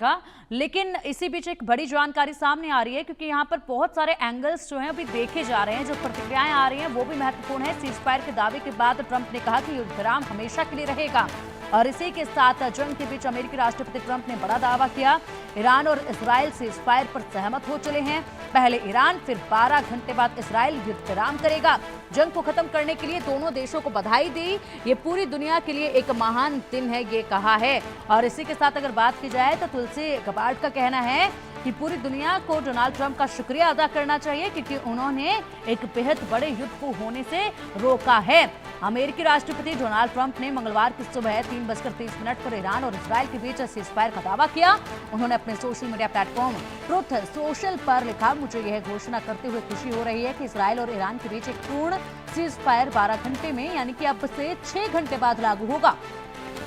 का। लेकिन इसी बीच एक बड़ी जानकारी सामने आ रही है, क्योंकि यहाँ पर बहुत सारे एंगल्स जो हैं अभी देखे जा रहे हैं, जो प्रतिक्रियाएं आ रही हैं वो भी महत्वपूर्ण है। सीज फायर के दावे के बाद ट्रंप ने कहा कि युद्ध विराम हमेशा के लिए रहेगा, और इसी के साथ जंग के बीच अमेरिकी राष्ट्रपति ट्रंप ने बड़ा दावा किया। ईरान और इजराइल सीज फायर पर सहमत हो चले हैं। पहले ईरान, फिर 12 घंटे बाद इजराइल युद्ध विराम करेगा। जंग को खत्म करने के लिए दोनों देशों को बधाई दी। ये पूरी दुनिया के लिए एक महान दिन है, ये कहा है। और इसी के साथ अगर बात की जाए तो तुलसी गबार्ड का कहना है कि पूरी दुनिया को डोनाल्ड ट्रंप का शुक्रिया अदा करना चाहिए, क्योंकि उन्होंने एक बेहद बड़े युद्ध को होने से रोका है। अमेरिकी राष्ट्रपति डोनाल्ड ट्रंप ने मंगलवार की सुबह 3:30 पर ईरान और इजराइल के बीच सीज फायर का दावा किया। उन्होंने अपने social media platform truth social पर लिखा, मुझे यह घोषणा करते हुए खुशी हो रही है कि इजराइल और ईरान के बीच एक पूर्ण सीज फायर 12 घंटे में, यानी कि अब से 6 घंटे बाद लागू होगा।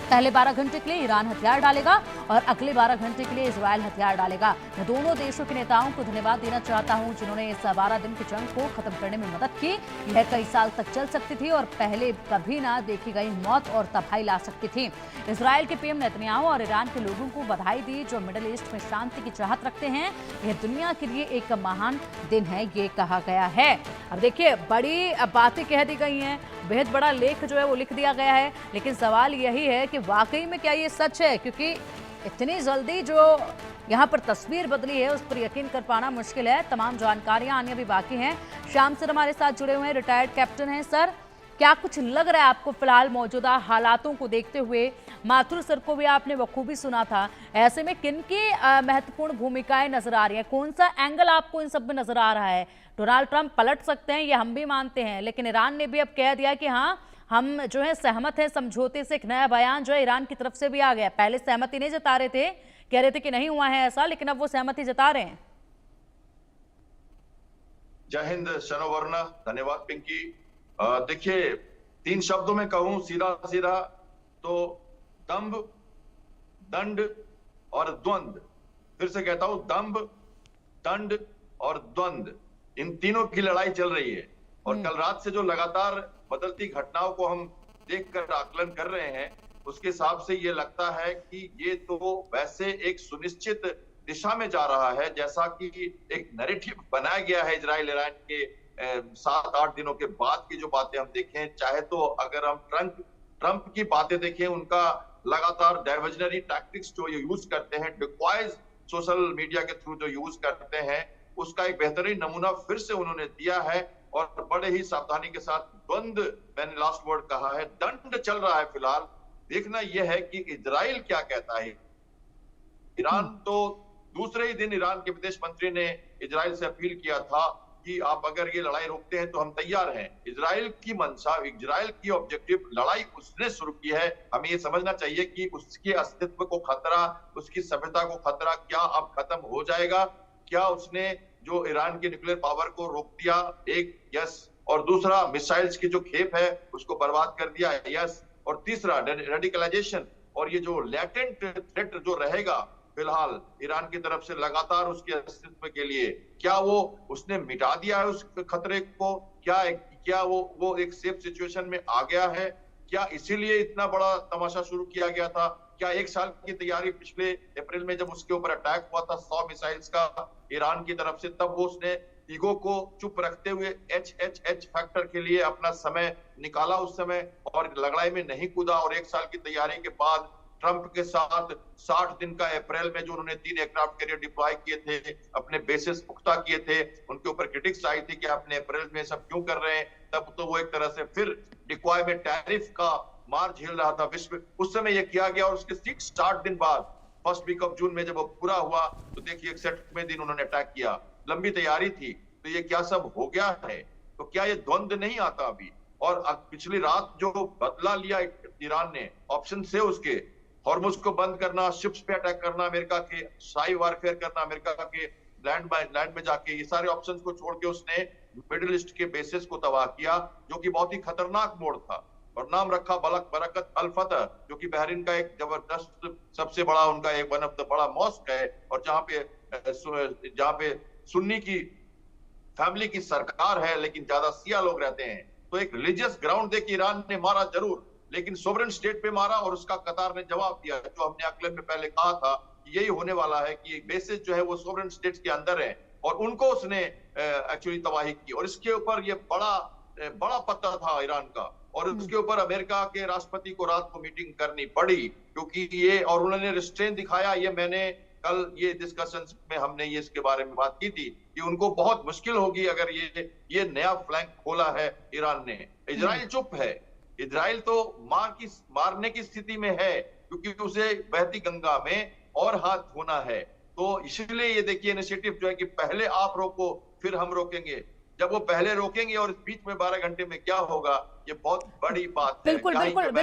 पहले 12 घंटे के लिए ईरान हथियार डालेगा और अगले 12 घंटे के लिए इजराइल हथियार डालेगा। मैं दोनों देशों के नेताओं को धन्यवाद देना चाहता हूं, जिन्होंने इस 12 दिन की जंग को खत्म करने में मदद की। यह कई साल तक चल सकती थी और पहले कभी ना देखी गई मौत और तबाही ला सकती थी। इजराइल के पीएम नेतन्याहू और ईरान के लोगों को बधाई दी, जो मिडिल ईस्ट में शांति की चाहत रखते हैं। यह दुनिया के लिए एक महान दिन है, ये कहा गया है। अब देखिए, बड़ी बातें कह दी गई हैं, बेहद बड़ा लेख जो है वो लिख दिया गया है, लेकिन सवाल यही है कि वाकई में क्या ये सच है, क्योंकि इतनी जल्दी जो यहाँ पर तस्वीर बदली है उस पर यकीन कर पाना मुश्किल है। तमाम जानकारियां आनी अभी बाकी हैं। श्याम सर हमारे साथ जुड़े हुए हैं, रिटायर्ड कैप्टन हैं। सर, क्या कुछ लग रहा है आपको फिलहाल मौजूदा हालातों को देखते हुए? माथुर सर को भी आपने बखूबी सुना था, ऐसे में किन की महत्वपूर्ण भूमिकाएं नजर आ रही है? कौन सा एंगल आपको इन सब में नजर आ रहा है? डोनाल्ड ट्रंप पलट सकते हैं, ये हम भी मानते हैं, लेकिन ईरान ने भी अब कह दिया कि हाँ, हम जो है सहमत हैं समझौते से। एक नया बयान जो है ईरान की तरफ से भी आ गया। पहले सहमति नहीं जता रहे थे, कह रहे थे कि नहीं हुआ है ऐसा, लेकिन अब वो सहमति जता रहे हैं। जय हिंद शनोवर्णा, धन्यवाद पिंकी। देखिए, 3 शब्दों में कहूं सीधा सीधा तो दंभ, दंड और द्वंद। फिर से कहता हूं, दंभ, दंड और द्वंद, इन तीनों की लड़ाई चल रही है। और कल रात से जो लगातार बदलती घटनाओं को हम देखकर आकलन कर रहे हैं, उसके हिसाब से ये लगता है कि ये तो वैसे एक सुनिश्चित दिशा में जा रहा है, जैसा कि एक नैरेटिव बनाया गया है इजराइल ईरान के 7-8 दिनों के बाद की जो बातें हम देखें। चाहे तो अगर हम ट्रंप की बातें देखें, उनका लगातार डाइवर्जनरी टैक्टिक्स जो ये यूज करते हैं, डिकॉयज सोशल मीडिया के थ्रू जो यूज करते हैं, उसका एक बेहतरीन नमूना फिर से उन्होंने दिया है। और बड़े ही सावधानी के साथ द्वंद, मैंने लास्ट वर्ड कहा है, दंड चल रहा है फिलहाल। देखना यह है कि इजराइल क्या कहता है। ईरान तो दूसरे ही दिन ईरान के विदेश मंत्री ने इजराइल से अपील किया था कि आप अगर ये लड़ाई रोकते हैं तो हम तैयार हैं। इजराइल की मंशा, इजराइल की ऑब्जेक्टिव, लड़ाई उसने शुरू की है। हमें ये समझना चाहिए कि उसके अस्तित्व को खतरा, उसकी सभ्यता को खतरा क्या अब खत्म हो जाएगा? क्या उसने जो ईरान की न्यूक्लियर पावर को रोक दिया, एक यस, और दूसरा मिसाइल्स की जो खेप है उसको बर्बाद कर दिया, यस, और तीसरा रेडिकलाइजेशन और ये जो लेटेंट थ्रेट जो रहेगा फिलहाल ईरान की तरफ से लगातार उसके अस्तित्व के लिए, क्या वो उसने मिटा दिया है उस खतरे को? क्या वो एक सेफ सिचुएशन में आ गया है? क्या इसीलिए इतना बड़ा तमाशा शुरू किया गया था? क्या 1 साल की तैयारी पिछले अप्रैल में जब उसके ऊपर अटैक हुआ था 100 मिसाइल्स का ईरान की तरफ से, तब वो उसने ईगो को चुप रखते हुए एच फैक्टर के लिए अपना समय निकाला उस समय, और लड़ाई में नहीं कूदा? और 1 साल की तैयारी के बाद ट्रंप के साथ 60 दिन का अप्रैल में जो उन्होंने 3 एयरक्राफ्ट कैरियर डिप्लॉय किए थे, अपने बेसिस पुख्ता किए थे, उनके ऊपर क्रिटिक्स आई थी कि आपने अप्रैल में सब क्यों कर रहे हैं। तब तो वो एक तरह से फिर डिक्वाय में टैरिफ का मार झेल रहा था विश्व, उस समय यह किया गया। और उसके 60 दिन बाद फर्स्ट वीक ऑफ जून में जब वो पूरा हुआ तो देखिए 61वें दिन उन्होंने अटैक किया। लंबी तैयारी थी, तो ये क्या सब हो गया है? तो क्या ये द्वंद नहीं आता अभी? और पिछली रात जो बदला लिया ईरान ने, ऑप्शन से उसके हॉर्मुज को बंद करना, शिप्स पे अटैक करना, अमेरिका के साई वारफेयर करना, अमेरिका के लैंड में जाके, ये सारे ऑप्शंस को छोड़ के उसने मिडिल ईस्ट के बेसिस को तबाह किया, जो कि बहुत ही खतरनाक मोड़ था। और नाम रखा बरकत अल फतह, जो कि बहरीन का एक जबरदस्त सबसे बड़ा उनका एक वन ऑफ द बड़ा मॉस्क है, और जहां पे सुन्नी की फैमिली की सरकार है लेकिन ज्यादा शिया लोग रहते हैं। तो एक रिलीजियस ग्राउंड देके ईरान ने मारा जरूर, लेकिन सोवरेन स्टेट पे मारा, और उसका कतार ने जवाब दिया। जो हमने अकलन में पहले कहा था कि यही होने वाला है कि बेसिस जो है वो सोवरेन स्टेट्स के अंदर है और उनको उसने एक्चुअली तबाही की। और इसके ऊपर ये बड़ा पत्ता था ईरान का, और उसके ऊपर अमेरिका के राष्ट्रपति को रात को मीटिंग करनी पड़ी, क्योंकि ये, और उन्होंने रिस्ट्रेन दिखाया। ये मैंने कल ये डिस्कशंस में हमने ये इसके बारे में बात की थी कि उनको बहुत मुश्किल होगी अगर ये नया फ्लैंक खोला है ईरान ने। इजराइल चुप है, इजराइल तो मारने की स्थिति में है, क्योंकि उसे बहती गंगा में और हाथ धोना है। तो इसलिए ये देखिए इनिशिएटिव जो है कि पहले आप रोको फिर हम रोकेंगे। जब वो पहले रोकेंगे और इस बीच में 12 घंटे में क्या होगा, ये बहुत बड़ी बात है। बिल्कुल क्या ही बिल्कुल मैंने